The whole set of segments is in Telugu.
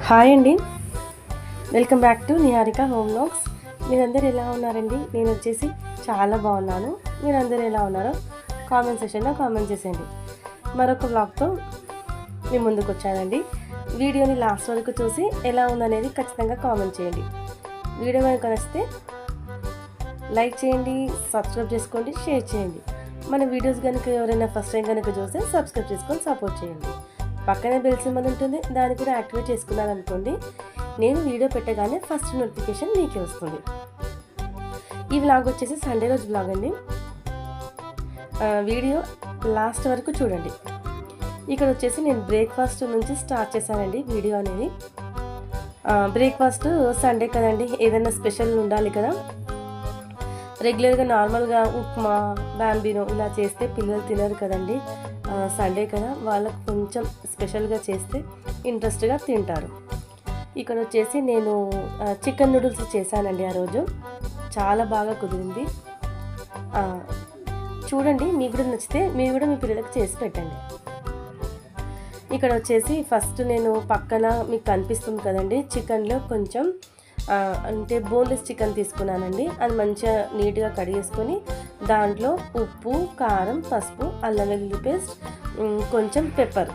హాయ్ అండి, welcome back to Niharika home vlogs. మీరందరూ ఎలా ఉన్నారండి? నేను వచ్చేసి చాలా బాగున్నాను. మీరందరూ ఎలా ఉన్నారో కామెంట్ సెక్షన్లో కామెంట్ చేసేయండి. మరొక వ్లాగ్తో మీ ముందుకు వచ్చానండి. వీడియోని లాస్ట్ వరకు చూసి ఎలా ఉందనేది ఖచ్చితంగా కామెంట్ చేయండి. వీడియో కనుక నచ్చితే లైక్ చేయండి, సబ్స్క్రైబ్ చేసుకోండి, షేర్ చేయండి. మన వీడియోస్ కనుక ఎవరైనా ఫస్ట్ టైం కనుక చూస్తే సబ్స్క్రైబ్ చేసుకొని సపోర్ట్ చేయండి. పక్కనే బెల్ సింబల్ ఉంటుంది, దాన్ని కూడా యాక్టివేట్ చేసుకున్నాను అనుకోండి, నేను వీడియో పెట్టగానే ఫస్ట్ నోటిఫికేషన్ మీకే వస్తుంది. ఈ వ్లాగ్ వచ్చేసి సండే రోజు వ్లాగ్ అండి. వీడియో లాస్ట్ వరకు చూడండి. ఇక్కడ వచ్చేసి నేను బ్రేక్ఫాస్ట్ నుంచి స్టార్ట్ చేశానండి వీడియో అనేది. బ్రేక్ఫాస్ట్ సండే కదండి, ఏదైనా స్పెషల్ ఉండాలి కదా. రెగ్యులర్గా నార్మల్గా ఉప్మా, బాంబినో ఇలా చేస్తే పిల్లలు తినరు కదండి. సండే కదా, వాళ్ళకు కొంచెం స్పెషల్గా చేస్తే ఇంట్రెస్ట్గా తింటారు. ఇక్కడ వచ్చేసి నేను చికెన్ నూడిల్స్ చేశానండి. ఆ రోజు చాలా బాగా కుదిరింది. చూడండి, మీకు కూడా నచ్చితే మీరు కూడా మీ పిల్లలకు చేసి పెట్టండి. ఇక్కడ వచ్చేసి ఫస్ట్ నేను పక్కన మీకు కనిపిస్తుంది కదండి, చికెన్లో కొంచెం అంటే బోన్లెస్ చికెన్ తీసుకున్నానండి. అది మంచిగా నీట్గా కడిగేసుకొని దాంట్లో ఉప్పు, కారం, పసుపు, అల్లం వెల్లుల్లి పేస్ట్, కొంచెం పెప్పర్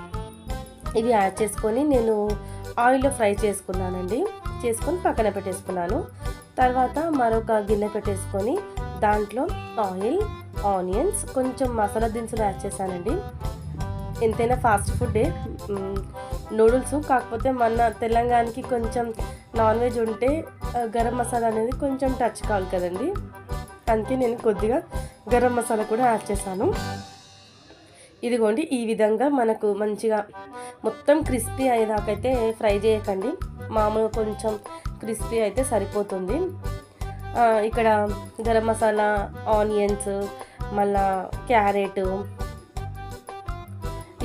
ఇవి యాడ్ చేసుకొని నేను ఆయిల్లో ఫ్రై చేసుకున్నానండి. చేసుకొని పక్కన పెట్టేసుకున్నాను. తర్వాత మరొక గిన్నె పెట్టేసుకొని దాంట్లో ఆయిల్, ఆనియన్స్, కొంచెం మసాలా దినుసులు యాడ్ చేశానండి. ఎంతైనా ఫాస్ట్ ఫుడ్డే నూడిల్స్, కాకపోతే మన తెలంగాణకి కొంచెం నాన్ వెజ్ ఉంటే గరం మసాలా అనేది కొంచెం టచ్ కావాలి కదండి. అందుకే నేను కొద్దిగా గరం మసాలా కూడా యాడ్ చేశాను. ఇదిగోండి, ఈ విధంగా మనకు మంచిగా మొత్తం క్రిస్పీ అయ్యేదాకైతే ఫ్రై చేయకండి, మామూలుగా కొంచెం క్రిస్పీ అయితే సరిపోతుంది. ఇక్కడ గరం మసాలా, ఆనియన్స్, మళ్ళా క్యారెట్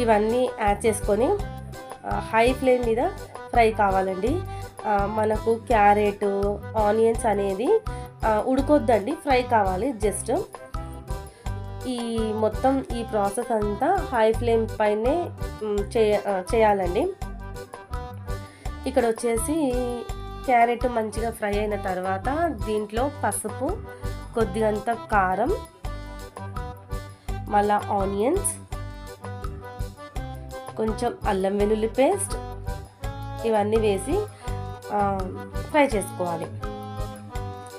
ఇవన్నీ యాడ్ చేసుకొని హై ఫ్లేమ్ మీద ఫ్రై కావాలండి. మనకు క్యారెట్, ఆనియన్స్ అనేది ఉడకొద్దండి, ఫ్రై కావాలి జస్ట్. ఈ మొత్తం ఈ ప్రాసెస్ అంతా హై ఫ్లేమ్ పైనే చేయాలండి. ఇక్కడ వచ్చేసి క్యారెట్ మంచిగా ఫ్రై అయిన తర్వాత దీంట్లో పసుపు, కొద్దిగంత కారం, మళ్ళా ఆనియన్స్, కొంచెం అల్లం వెల్లుల్లి పేస్ట్ ఇవన్నీ వేసి ఫ్రై చేసుకోవాలి.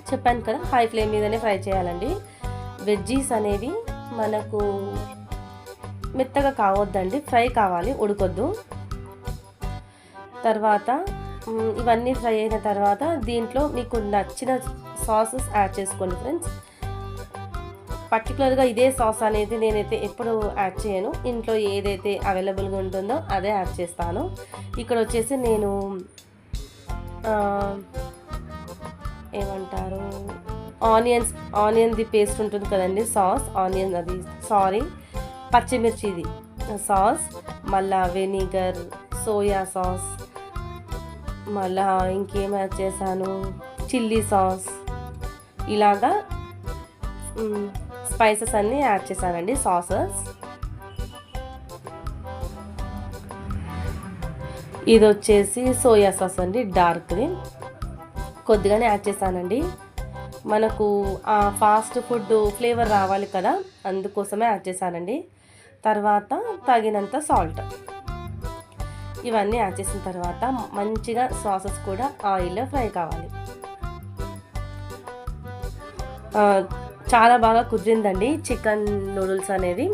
చెప్పాను కదా, హై ఫ్లేమ్ మీదనే ఫ్రై చేయాలండి. వెజ్జీస్ అనేవి మనకు మెత్తగా కావద్దండి, ఫ్రై కావాలి, ఉడకొద్దు. తర్వాత ఇవన్నీ ఫ్రై అయిన తర్వాత దీంట్లో మీకు నచ్చిన సాసెస్ యాడ్ చేసుకోండి ఫ్రెండ్స్. పర్టికులర్గా ఇదే సాస్ అనేది నేనైతే ఎప్పుడు యాడ్ చేయను, ఇంట్లో ఏదైతే అవైలబుల్గా ఉంటుందో అదే యాడ్ చేస్తాను. ఇక్కడ వచ్చేసి నేను ఏమంటారు ఆనియన్ది పేస్ట్ ఉంటుంది కదండి, సాస్, ఆనియన్ అది పచ్చిమిర్చిది సాస్, మళ్ళా వెనిగర్, సోయా సాస్, మళ్ళా ఇంకేం యాడ్ చేశాను, చిల్లీ సాస్, ఇలాగా స్పైసెస్ అన్నీ యాడ్ చేశానండి, సాసెస్. ఇది వచ్చేసి సోయా సాస్ అండి, డార్క్ది కొద్దిగానే యాడ్ చేశానండి. మనకు ఆ ఫాస్ట్ ఫుడ్ ఫ్లేవర్ రావాలి కదా, అందుకోసమే యాడ్ చేశానండి. తర్వాత తగినంత సాల్ట్, ఇవన్నీ యాడ్ చేసిన తర్వాత మంచిగా సాసెస్ కూడా ఆయిల్లో ఫ్రై కావాలి. చాలా బాగా కుదిరిందండి చికెన్ నూడిల్స్ అనేది.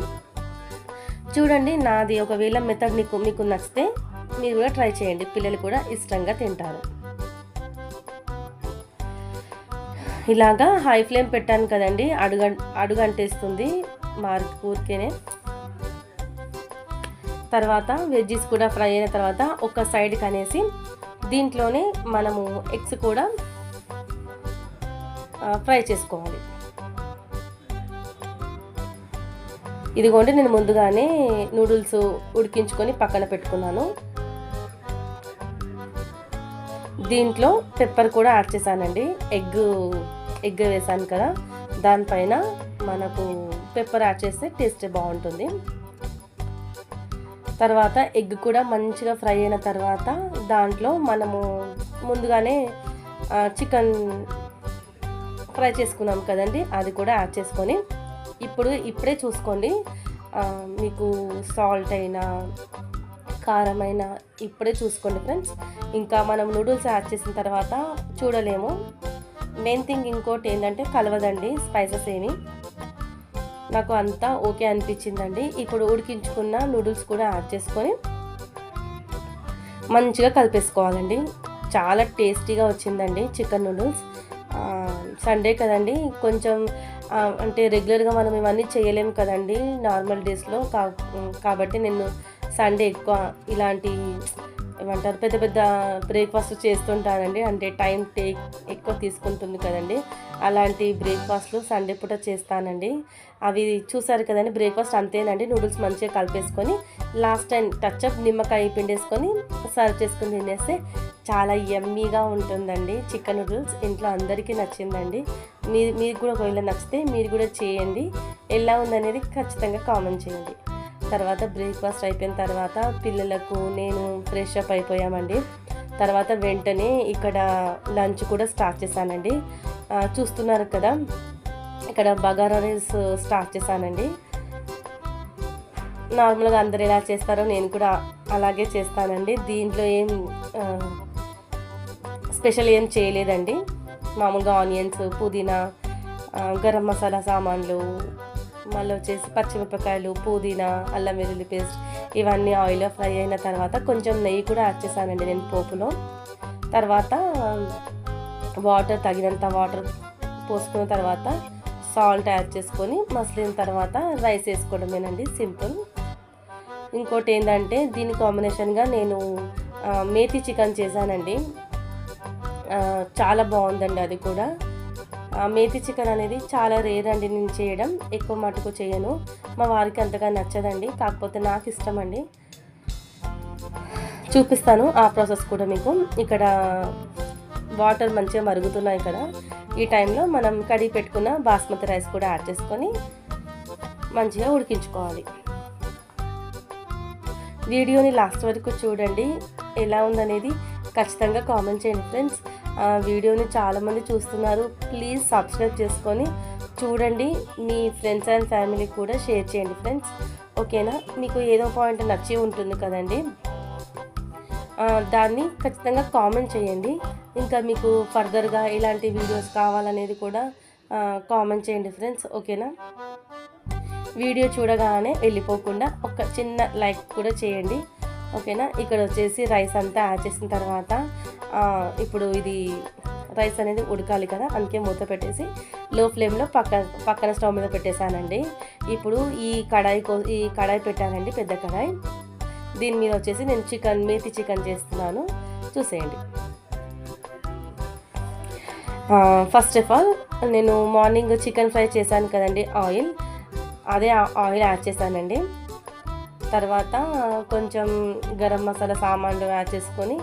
చూడండి, నాది ఒకవేళ మెథడ్ మీకు నచ్చితే మీరు కూడా ట్రై చేయండి, పిల్లలు కూడా ఇష్టంగా తింటారు. ఇలాగా హై ఫ్లేమ్ పెట్టాను కదండి, అడుగంటేస్తుంది ఊరికేనే. తర్వాత వెజ్జీస్ కూడా ఫ్రై అయిన తర్వాత ఒక సైడ్కి అనేసి దీంట్లోనే మనము ఎగ్స్ కూడా ఫ్రై చేసుకోవాలి. ఇదిగోండి, నేను ముందుగానే నూడిల్స్ ఉడికించుకొని పక్కన పెట్టుకున్నాను. దీంట్లో పెప్పర్ కూడా యాడ్ చేశానండి. ఎగ్ వేసాను కదా, దానిపైన మనకు పెప్పర్ యాడ్ చేస్తే టేస్ట్ బాగుంటుంది. తర్వాత ఎగ్ కూడా మంచిగా ఫ్రై అయిన తర్వాత దాంట్లో మనము ముందుగానే చికెన్ ఫ్రై చేసుకున్నాం కదండి, అది కూడా యాడ్ చేసుకొని ఇప్పుడే చూసుకోండి. మీకు సాల్ట్ అయినా కారం అయినా ఇప్పుడే చూసుకోండి ఫ్రెండ్స్. ఇంకా మనం నూడిల్స్ యాడ్ చేసిన తర్వాత చూడలేము. మెయిన్ థింగ్ ఇంకోటి ఏంటంటే కలవదండి స్పైసెస్ ఏమి. నాకు అంతా ఓకే అనిపించిందండి. ఇప్పుడు ఉడికించుకున్న నూడిల్స్ కూడా యాడ్ చేసుకొని మంచిగా కలిపేసుకోవాలండి. చాలా టేస్టీగా వచ్చిందండి చికెన్ నూడిల్స్. సండే కదండి, కొంచెం అంటే రెగ్యులర్గా మనం ఇవన్నీ చేయలేము కదండి నార్మల్ డేస్లో. కాబట్టి నేను సండే ఎక్కువ ఇలాంటి ఏమంటారు పెద్ద పెద్ద బ్రేక్ఫాస్ట్ చేస్తుంటానండి. అంటే టైం ఎక్కువ తీసుకుంటుంది కదండి, అలాంటి బ్రేక్ఫాస్ట్లు సండే పూట చేస్తానండి. అవి చూసారు కదండి, బ్రేక్ఫాస్ట్ అంతేనండి. నూడిల్స్ మంచిగా కలిపేసుకొని లాస్ట్ టైం టచ్అప్ నిమ్మకాయ పిండేసుకొని సర్వ్ చేసుకుని తినేస్తే చాలా యమ్మీగా ఉంటుందండి చికెన్ నూడిల్స్. ఇంట్లో అందరికీ నచ్చిందండి. మీకు కూడా ఒకవేళ నచ్చితే మీరు కూడా చేయండి. ఎలా ఉందనేది ఖచ్చితంగా కామెంట్ చేయండి. తర్వాత బ్రేక్ఫాస్ట్ అయిపోయిన తర్వాత పిల్లలకు నేను ఫ్రెష్ అప్ అయిపోయామండి. తర్వాత వెంటనే ఇక్కడ లంచ్ కూడా స్టార్ట్ చేశానండి. చూస్తున్నారు కదా, ఇక్కడ బగారా రైస్ స్టార్ట్ చేశానండి. నార్మల్గా అందరు ఎలా చేస్తారో నేను కూడా అలాగే చేస్తానండి. దీంట్లో ఏం స్పెషల్ ఏం చేయలేదండి. మామూలుగా ఆనియన్స్, పుదీనా, గరం మసాలా సామాన్లు, మళ్ళీ వచ్చేసి పచ్చిమిరపకాయలు, పుదీనా, అల్లం వెల్లుల్లి పేస్ట్ ఇవన్నీ ఆయిల్లో ఫ్రై అయిన తర్వాత కొంచెం నెయ్యి కూడా యాడ్ చేశానండి నేను పోపులో. తర్వాత వాటర్ తగినంత వాటర్ పోసుకున్న తర్వాత సాల్ట్ యాడ్ చేసుకొని మసిలిన తర్వాత రైస్ వేసుకోవడమేనండి, సింపుల్. ఇంకోటి ఏంటంటే దీని కాంబినేషన్గా నేను మేతి చికెన్ చేశానండి. చాలా బాగుందండి అది కూడా. మేతి చికెన్ అనేది చాలా రేర్ అండి నేను చేయడం, ఎక్కువ మటుకు చేయను. మా వారికి అంతగా నచ్చదండి, కాకపోతే నాకు ఇష్టం అండి. చూపిస్తాను ఆ ప్రాసెస్ కూడా మీకు. ఇక్కడ వాటర్ మంచిగా మరుగుతున్నాయి కదా, ఈ టైంలో మనం కడిగి పెట్టుకున్న బాస్మతి రైస్ కూడా యాడ్ చేసుకొని మంచిగా ఉడికించుకోవాలి. వీడియోని లాస్ట్ వరకు చూడండి, ఎలా ఉందనేది ఖచ్చితంగా కామెంట్ చేయండి ఫ్రెండ్స్. వీడియోని చాలామంది చూస్తున్నారు, ప్లీజ్ సబ్స్క్రైబ్ చేసుకొని చూడండి. మీ ఫ్రెండ్స్ అండ్ ఫ్యామిలీ కూడా షేర్ చేయండి ఫ్రెండ్స్, ఓకేనా. మీకు ఏదో పాయింట్ నచ్చి ఉంటుంది కదండి, దాన్ని ఖచ్చితంగా కామెంట్ చేయండి. ఇంకా మీకు ఫర్దర్గా ఇలాంటి వీడియోస్ కావాలనేది కూడా కామెంట్ చేయండి ఫ్రెండ్స్, ఓకేనా. వీడియో చూడగానే వెళ్ళిపోకుండా ఒక చిన్న లైక్ కూడా చేయండి, ఓకేనా. ఇక్కడ వచ్చేసి రైస్ అంతా యాడ్ చేసిన తర్వాత ఇప్పుడు ఇది రైస్ అనేది ఉడకాలి కదా, అందుకే మూత పెట్టేసి లో ఫ్లేమ్లో పక్కన స్టవ్ మీద పెట్టేశానండి. ఇప్పుడు ఈ కడాయి పెట్టానండి, పెద్ద కడాయి. దీని మీద వచ్చేసి నేను మేతి చికెన్ చేస్తున్నాను, చూసేయండి. ఫస్ట్ ఆఫ్ ఆల్ నేను మార్నింగ్ చికెన్ ఫ్రై చేశాను కదండి, అదే ఆయిల్ యాడ్ చేశానండి. తర్వాత కొంచెం గరం మసాలా సామాన్లు యాడ్ చేసుకొని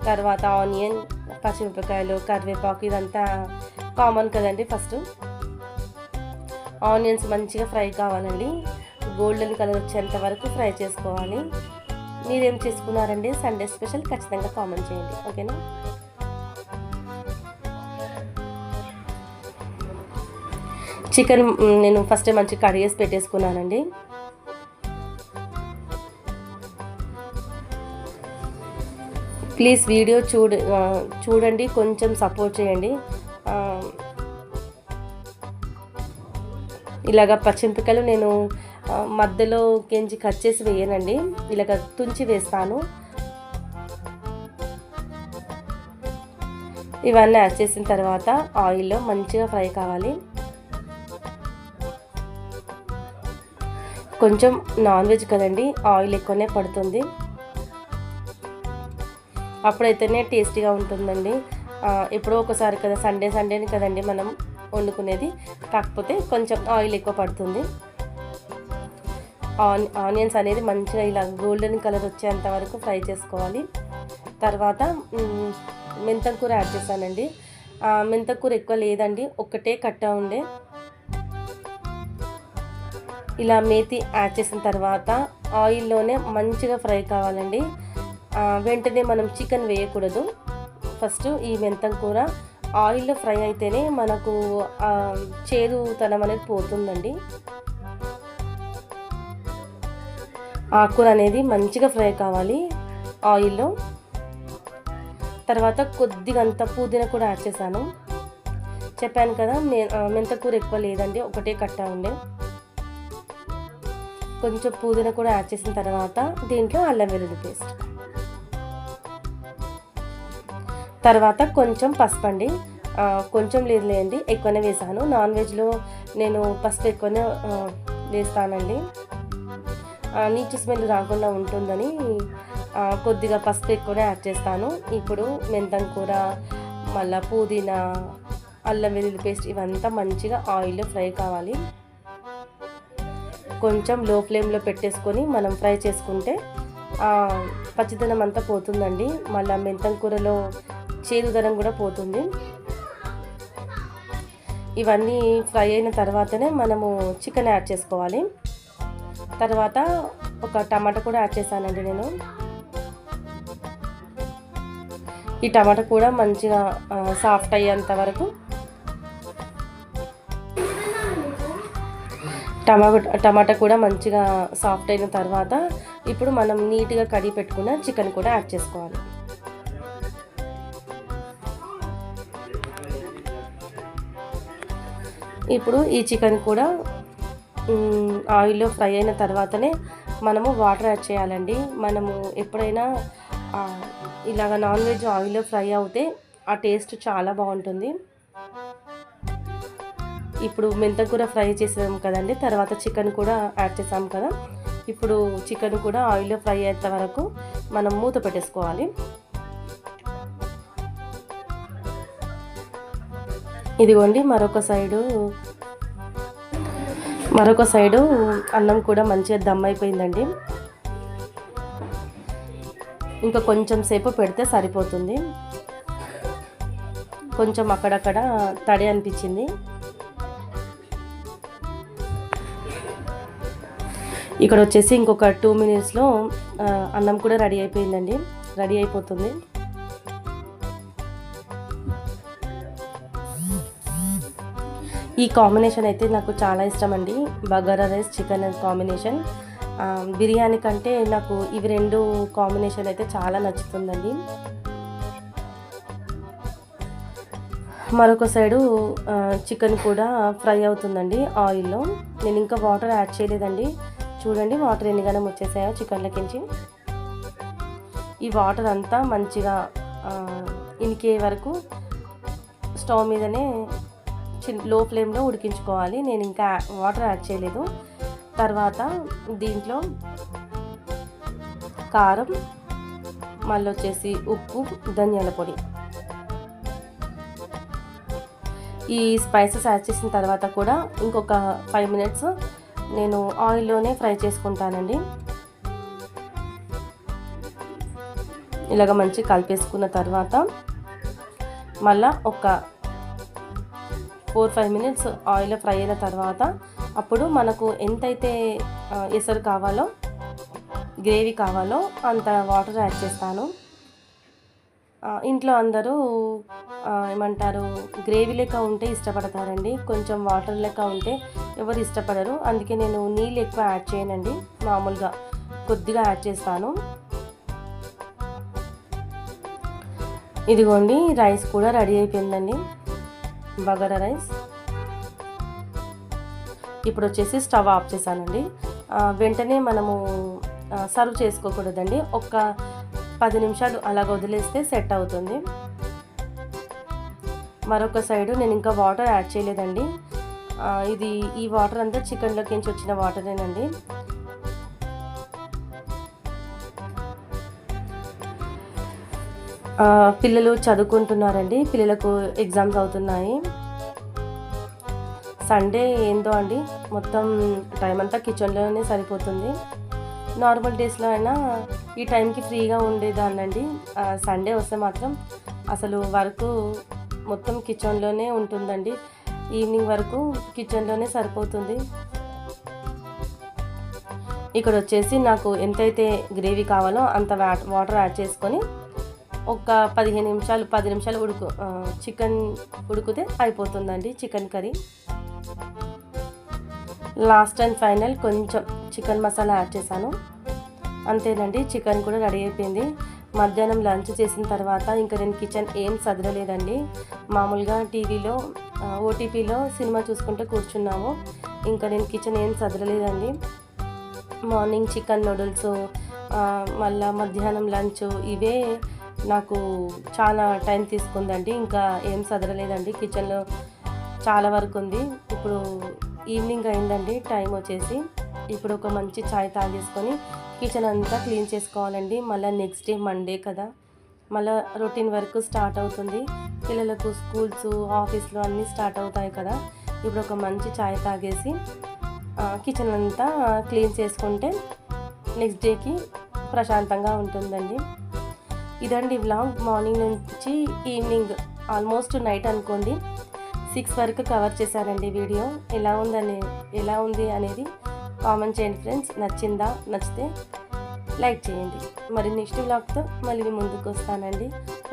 తర్వాత ఆనియన్, పచ్చిమిరపకాయలు, కరివేపాకు ఇదంతా కామన్ కదండి. ఫస్ట్ ఆనియన్స్ మంచిగా ఫ్రై కావాలండి, గోల్డెన్ కలర్ వచ్చేంత వరకు ఫ్రై చేసుకోవాలి. మీరేం చేసుకున్నారండి సండే స్పెషల్ ఖచ్చితంగా కామెంట్ చేయండి, ఓకేనా. చికెన్ నేను ఫస్ట్ మంచిగా కడిగేసి పెట్టేసుకున్నానండి. ప్లీజ్ వీడియో చూడండి, కొంచెం సపోర్ట్ చేయండి. ఇలాగ పచ్చిమిరపకాయలు నేను మధ్యలో కెంచి కట్ చేసి వేయనండి, ఇలాగ తుంచి వేస్తాను. ఇవన్నీ యాడ్ చేసిన తర్వాత ఆయిల్లో మంచిగా ఫ్రై కావాలి. కొంచెం నాన్ వెజ్ కదండి, ఆయిల్ ఎక్కువనే పడుతుంది, అప్పుడైతేనే టేస్టీగా ఉంటుందండి. ఎప్పుడో ఒకసారి కదా, సండేని కదండి మనం వండుకునేది, కాకపోతే కొంచెం ఆయిల్ ఎక్కువ పడుతుంది. ఆనియన్స్ అనేది మంచిగా ఇలా గోల్డెన్ కలర్ వచ్చేంత వరకు ఫ్రై చేసుకోవాలి. తర్వాత మెంతం కూర యాడ్ చేశానండి. మెంతం కూర ఎక్కువ లేదండి, ఒక్కటే కట్ట ఉండే. ఇలా మేతి యాడ్ చేసిన తర్వాత ఆయిల్లోనే మంచిగా ఫ్రై కావాలండి. వెంటనే మనం చికెన్ వేయకూడదు. ఫస్ట్ ఈ మెంతం కూర ఆయిల్లో ఫ్రై అయితేనే మనకు చేదుతనం అనేది పోతుందండి. ఆకుకూర అనేది మంచిగా ఫ్రై కావాలి ఆయిల్లో. తర్వాత కొద్దిగా అంత పుదీనా కూడా యాడ్ చేశాను. చెప్పాను కదా మెంతకూర ఎక్కువ లేదండి, ఒకటే కట్ట ఉండే. కొంచెం పుదీనా కూడా యాడ్ చేసిన తర్వాత దీంట్లో అల్లం వెల్లుల్లి పేస్ట్, తర్వాత కొంచెం పసుపు అండి. కొంచెం లేదులేండి, ఎక్కువనే వేసాను. నాన్ వెజ్లో నేను పసుపు ఎక్కువనే వేస్తానండి, నీచు స్మెల్ రాకుండా ఉంటుందని కొద్దిగా పసుపు ఎక్కువనే యాడ్ చేస్తాను. ఇప్పుడు మెంతం కూర, మళ్ళీ పుదీనా, అల్లం వెల్లుల్లి పేస్ట్ ఇవంతా మంచిగా ఆయిల్లో ఫ్రై కావాలి. కొంచెం లో ఫ్లేమ్లో పెట్టేసుకొని మనం ఫ్రై చేసుకుంటే పచ్చిదనం అంతా పోతుందండి. మళ్ళీ మెంతం కూరలో చేదుదనం కూడా పోతుంది. ఇవన్నీ ఫ్రై అయిన తర్వాతనే మనము చికెన్ యాడ్ చేసుకోవాలి. తర్వాత ఒక టమాటా కూడా యాడ్ చేశానండి నేను. ఈ టమాటా కూడా మంచిగా సాఫ్ట్ అయ్యేంత వరకు టమాటా కూడా మంచిగా సాఫ్ట్ అయిన తర్వాత ఇప్పుడు మనం నీట్గా కడిగి పెట్టుకున్న చికెన్ కూడా యాడ్ చేసుకోవాలి. ఇప్పుడు ఈ చికెన్ కూడా ఆయిల్లో ఫ్రై అయిన తర్వాతనే మనము వాటర్ యాడ్ చేయాలండి. మనము ఎప్పుడైనా ఇలాగ నాన్ వెజ్ ఆయిల్లో ఫ్రై అవుతే ఆ టేస్ట్ చాలా బాగుంటుంది. ఇప్పుడు మెంతకూర ఫ్రై చేసాం కదండి, తర్వాత చికెన్ కూడా యాడ్ చేసాం కదా. ఇప్పుడు చికెన్ కూడా ఆయిల్లో ఫ్రై అయ్యేంత వరకు మనం మూత పెట్టేసుకోవాలి. ఇదిగోండి మరొక సైడు అన్నం కూడా మంచిగా దమ్ అయిపోయిందండి. ఇంకా కొంచెం సేపు పెడితే సరిపోతుంది. కొంచెం అక్కడక్కడ తడి అనిపించింది. ఇక్కడ వచ్చేసి ఇంకొక 2 minutesలో అన్నం కూడా రెడీ అయిపోయిందండి, రెడీ అయిపోతుంది. ఈ కాంబినేషన్ అయితే నాకు చాలా ఇష్టం అండి, bagara rice chicken combination. Biryani కంటే నాకు ఇవి రెండు కాంబినేషన్ అయితే చాలా నచ్చుతుందండి. మరొక సైడు చికెన్ కూడా ఫ్రై అవుతుందండి ఆయిల్లో. నేను ఇంకా వాటర్ యాడ్ చేయలేదండి. చూడండి వాటర్ ఎన్నిగానం వచ్చేసాయో చికెన్లకించి. ఈ వాటర్ అంతా మంచిగా ఇనికే వరకు స్టవ్ మీదనే లో ఫ్లేమ్లో ఉడికించుకోవాలి. నేను ఇంకా వాటర్ యాడ్ చేయలేదు. తర్వాత దీంట్లో కారం, మళ్ళీ వచ్చేసి ఉప్పు, ధనియాల పొడి, ఈ స్పైసెస్ యాడ్ చేసిన తర్వాత కూడా ఇంకొక 5 minutes నేను ఆయిల్లోనే ఫ్రై చేసుకుంటానండి. ఇలాగ మంచి కలిపేసుకున్న తర్వాత మళ్ళీ ఒక 4-5 minutes ఆయిల్లో ఫ్రై అయిన తర్వాత అప్పుడు మనకు ఎంతైతే ఎసరు కావాలో, గ్రేవీ కావాలో అంత వాటర్ యాడ్ చేస్తాను. ఇంట్లో అందరూ ఏమంటారు, గ్రేవీ లెక్క ఉంటే ఇష్టపడతారండి, కొంచెం వాటర్ లెక్క ఉంటే ఎవరు ఇష్టపడరు. అందుకే నేను నీళ్ళు ఎక్కువ యాడ్ చేయనండి, మామూలుగా కొద్దిగా యాడ్ చేస్తాను. ఇదిగోండి రైస్ కూడా రెడీ అయిపోయిందండి, బగారా రైస్. ఇప్పుడు వచ్చేసి స్టవ్ ఆఫ్ చేశానండి. వెంటనే మనము సర్వ్ చేసుకోకూడదండి, ఒక 10 నిమిషాలు అలాగ వదిలేస్తే సెట్ అవుతుంది. మరొక సైడు నేను ఇంకా వాటర్ యాడ్ చేయలేదండి. ఈ వాటర్ అంతా చికెన్లోకి నుంచి వచ్చిన వాటరేనండి. పిల్లలు చదువుకుంటున్నారండి, పిల్లలకు ఎగ్జామ్స్ అవుతున్నాయి. సండే ఏందో అండి, మొత్తం టైం అంతా కిచెన్లోనే సరిపోతుంది. నార్మల్ డేస్లో అయినా ఈ టైంకి ఫ్రీగా ఉండేదాన్నండి. సండే వస్తే మాత్రం అసలు వర్క్ మొత్తం కిచెన్లోనే ఉంటుందండి. ఈవినింగ్ వరకు కిచెన్లోనే సరిపోతుంది. ఇక్కడ వచ్చేసి నాకు ఎంతైతే గ్రేవీ కావాలో అంత వాటర్ యాడ్ చేసుకొని ఒక 10 నిమిషాలు చికెన్ ఉడికితే అయిపోతుందండి chicken curry. Last and final కొంచెం చికెన్ మసాలా యాడ్ చేశాను. అంతేనండి, చికెన్ కూడా రెడీ అయిపోయింది. మధ్యాహ్నం లంచ్ చేసిన తర్వాత ఇంకా నేను కిచెన్ ఏం సదరలేదండి. మామూలుగా టీవీలో ఓటీపీలో సినిమా చూసుకుంటూ కూర్చున్నాము. ఇంకా నేను కిచెన్ ఏం సదరలేదండి. మార్నింగ్ చికెన్ నూడిల్స్, మళ్ళీ మధ్యాహ్నం లంచ్, ఇవే నాకు చాలా టైం తీసుకుందండి. ఇంకా ఏం సదరలేదండి, కిచెన్లో చాలా వరకు ఉంది. ఇప్పుడు ఈవినింగ్ అయిందండి టైం వచ్చేసి. ఇప్పుడు ఒక మంచి చాయ్ తాగేసుకొని కిచెన్ అంతా క్లీన్ చేసుకోవాలండి. మళ్ళీ నెక్స్ట్ డే మండే కదా, మళ్ళీ రొటీన్ వర్క్ స్టార్ట్ అవుతుంది. పిల్లలకు స్కూల్స్ ఆఫీస్లో అన్నీ స్టార్ట్ అవుతాయి కదా. ఇప్పుడు ఒక మంచి చాయ్ తాగేసి కిచెన్ అంతా క్లీన్ చేసుకుంటే నెక్స్ట్ డేకి ప్రశాంతంగా ఉంటుందండి. ఇదండి వ్లాగ్. మార్నింగ్ నుంచి ఈవినింగ్ ఆల్మోస్ట్ నైట్ అనుకోండి 6 వరకు కవర్ చేశానండి వీడియో. ఎలా ఉంది అనేది కామెంట్ చేయండి ఫ్రెండ్స్. నచ్చితే లైక్ చేయండి. మరి నెక్స్ట్ వ్లాగ్తో మళ్ళీ ముందుకు వస్తానండి.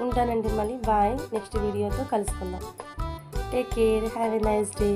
ఉంటానండి. మళ్ళీ బాయ్. నెక్స్ట్ వీడియోతో కలుసుకుందాం. Take care. Have a nice day.